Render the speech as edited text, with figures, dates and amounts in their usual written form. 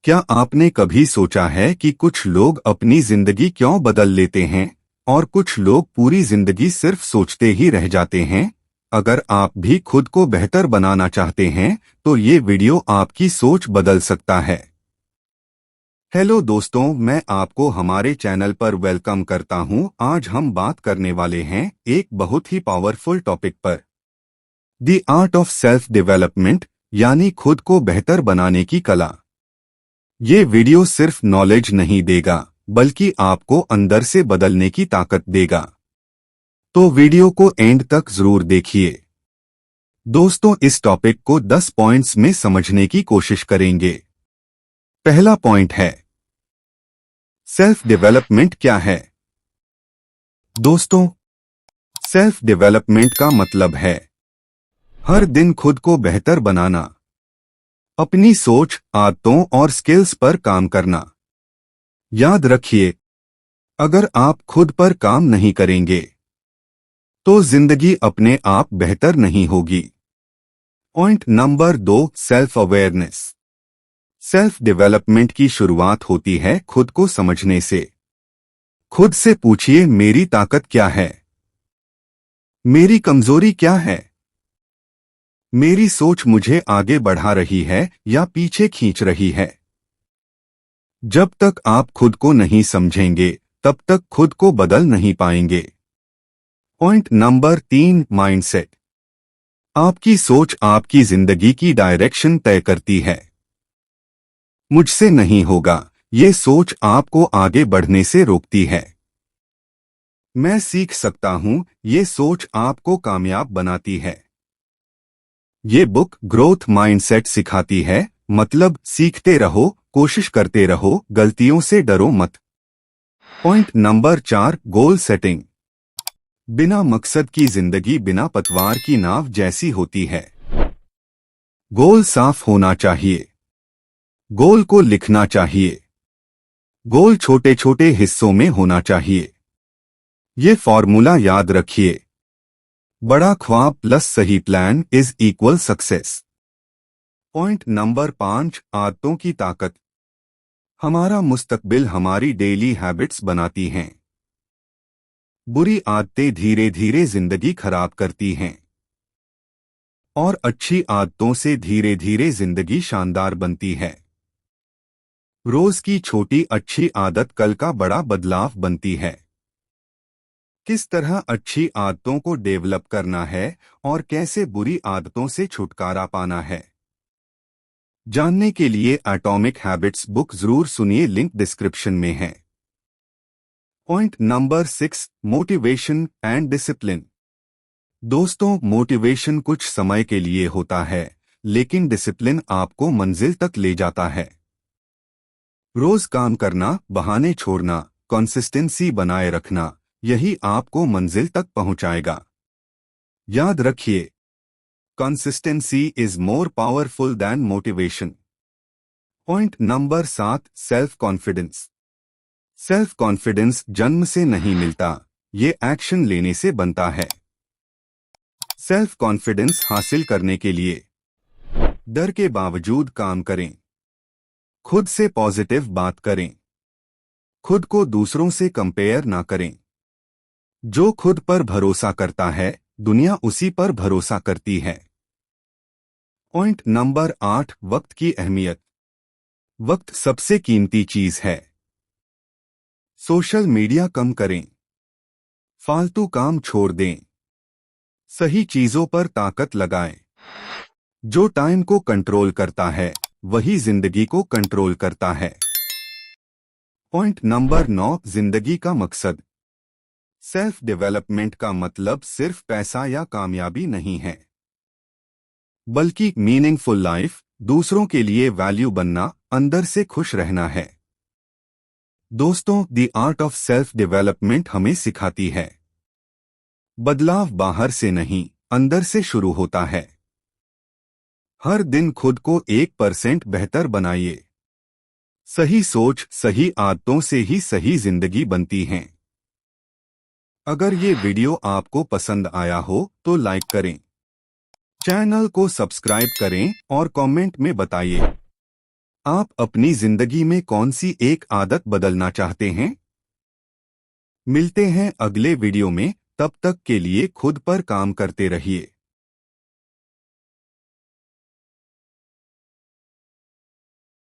क्या आपने कभी सोचा है कि कुछ लोग अपनी जिंदगी क्यों बदल लेते हैं और कुछ लोग पूरी जिंदगी सिर्फ सोचते ही रह जाते हैं? अगर आप भी खुद को बेहतर बनाना चाहते हैं तो ये वीडियो आपकी सोच बदल सकता है। हेलो दोस्तों, मैं आपको हमारे चैनल पर वेलकम करता हूं। आज हम बात करने वाले हैं एक बहुत ही पावरफुल टॉपिक पर, the art of self development, यानी खुद को बेहतर बनाने की कला। ये वीडियो सिर्फ नॉलेज नहीं देगा बल्कि आपको अंदर से बदलने की ताकत देगा। तो वीडियो को एंड तक जरूर देखिए। दोस्तों, इस टॉपिक को 10 पॉइंट्स में समझने की कोशिश करेंगे। पहला पॉइंट है, सेल्फ डेवलपमेंट क्या है? दोस्तों, सेल्फ डेवलपमेंट का मतलब है हर दिन खुद को बेहतर बनाना, अपनी सोच, आदतों और स्किल्स पर काम करना। याद रखिए, अगर आप खुद पर काम नहीं करेंगे तो जिंदगी अपने आप बेहतर नहीं होगी। Point number 2, self awareness. Self development की शुरुआत होती है खुद को समझने से। खुद से पूछिए, मेरी ताकत क्या है? मेरी कमजोरी क्या है? मेरी सोच मुझे आगे बढ़ा रही है या पीछे खींच रही है? जब तक आप खुद को नहीं समझेंगे तब तक खुद को बदल नहीं पाएंगे। Point number 3, mindset. आपकी सोच आपकी जिंदगी की डायरेक्शन तय करती है। मुझसे नहीं होगा, ये सोच आपको आगे बढ़ने से रोकती है। मैं सीख सकता हूं, ये सोच आपको कामयाब बनाती है। ये बुक ग्रोथ माइंडसेट सिखाती है, मतलब सीखते रहो, कोशिश करते रहो, गलतियों से डरो मत। Point number 4, goal setting. बिना मकसद की जिंदगी बिना पतवार की नाव जैसी होती है। गोल साफ होना चाहिए। गोल को लिखना चाहिए। गोल छोटे छोटे हिस्सों में होना चाहिए। ये फॉर्मूला याद रखिए, बड़ा ख्वाब प्लस सही plan is equal success. Point number 5, आदतों की ताकत। हमारा मुस्तकबिल हमारी डेली हैबिट्स बनाती हैं। बुरी आदतें धीरे धीरे जिंदगी खराब करती हैं और अच्छी आदतों से धीरे धीरे जिंदगी शानदार बनती है। रोज की छोटी अच्छी आदत कल का बड़ा बदलाव बनती है। किस तरह अच्छी आदतों को डेवलप करना है और कैसे बुरी आदतों से छुटकारा पाना है, जानने के लिए एटॉमिक हैबिट्स बुक जरूर सुनिए, लिंक डिस्क्रिप्शन में है। Point number 6, motivation and discipline. दोस्तों, मोटिवेशन कुछ समय के लिए होता है, लेकिन डिसिप्लिन आपको मंजिल तक ले जाता है। रोज काम करना, बहाने छोड़ना, कंसिस्टेंसी बनाए रखना, यही आपको मंजिल तक पहुंचाएगा। याद रखिए, consistency is more powerful then motivation. Point number 7, self confidence. Self confidence जन्म से नहीं मिलता, ये एक्शन लेने से बनता है। सेल्फ कॉन्फिडेंस हासिल करने के लिए डर के बावजूद काम करें, खुद से पॉजिटिव बात करें, खुद को दूसरों से कंपेयर ना करें। जो खुद पर भरोसा करता है, दुनिया उसी पर भरोसा करती है। पॉइंट नंबर 8, वक्त की अहमियत। वक्त सबसे कीमती चीज है। सोशल मीडिया कम करें, फालतू काम छोड़ दें, सही चीजों पर ताकत लगाएं। जो टाइम को कंट्रोल करता है वही जिंदगी को कंट्रोल करता है। पॉइंट नंबर 9, जिंदगी का मकसद। सेल्फ डेवलपमेंट का मतलब सिर्फ पैसा या कामयाबी नहीं है, बल्कि मीनिंगफुल लाइफ, दूसरों के लिए वैल्यू बनना, अंदर से खुश रहना है। दोस्तों, the art of self development हमें सिखाती है, बदलाव बाहर से नहीं, अंदर से शुरू होता है। हर दिन खुद को 1% बेहतर बनाइए। सही सोच, सही आदतों से ही सही जिंदगी बनती है। अगर ये वीडियो आपको पसंद आया हो तो लाइक करें, चैनल को सब्सक्राइब करें और कमेंट में बताइए आप अपनी जिंदगी में कौन सी एक आदत बदलना चाहते हैं? मिलते हैं अगले वीडियो में, तब तक के लिए खुद पर काम करते रहिए।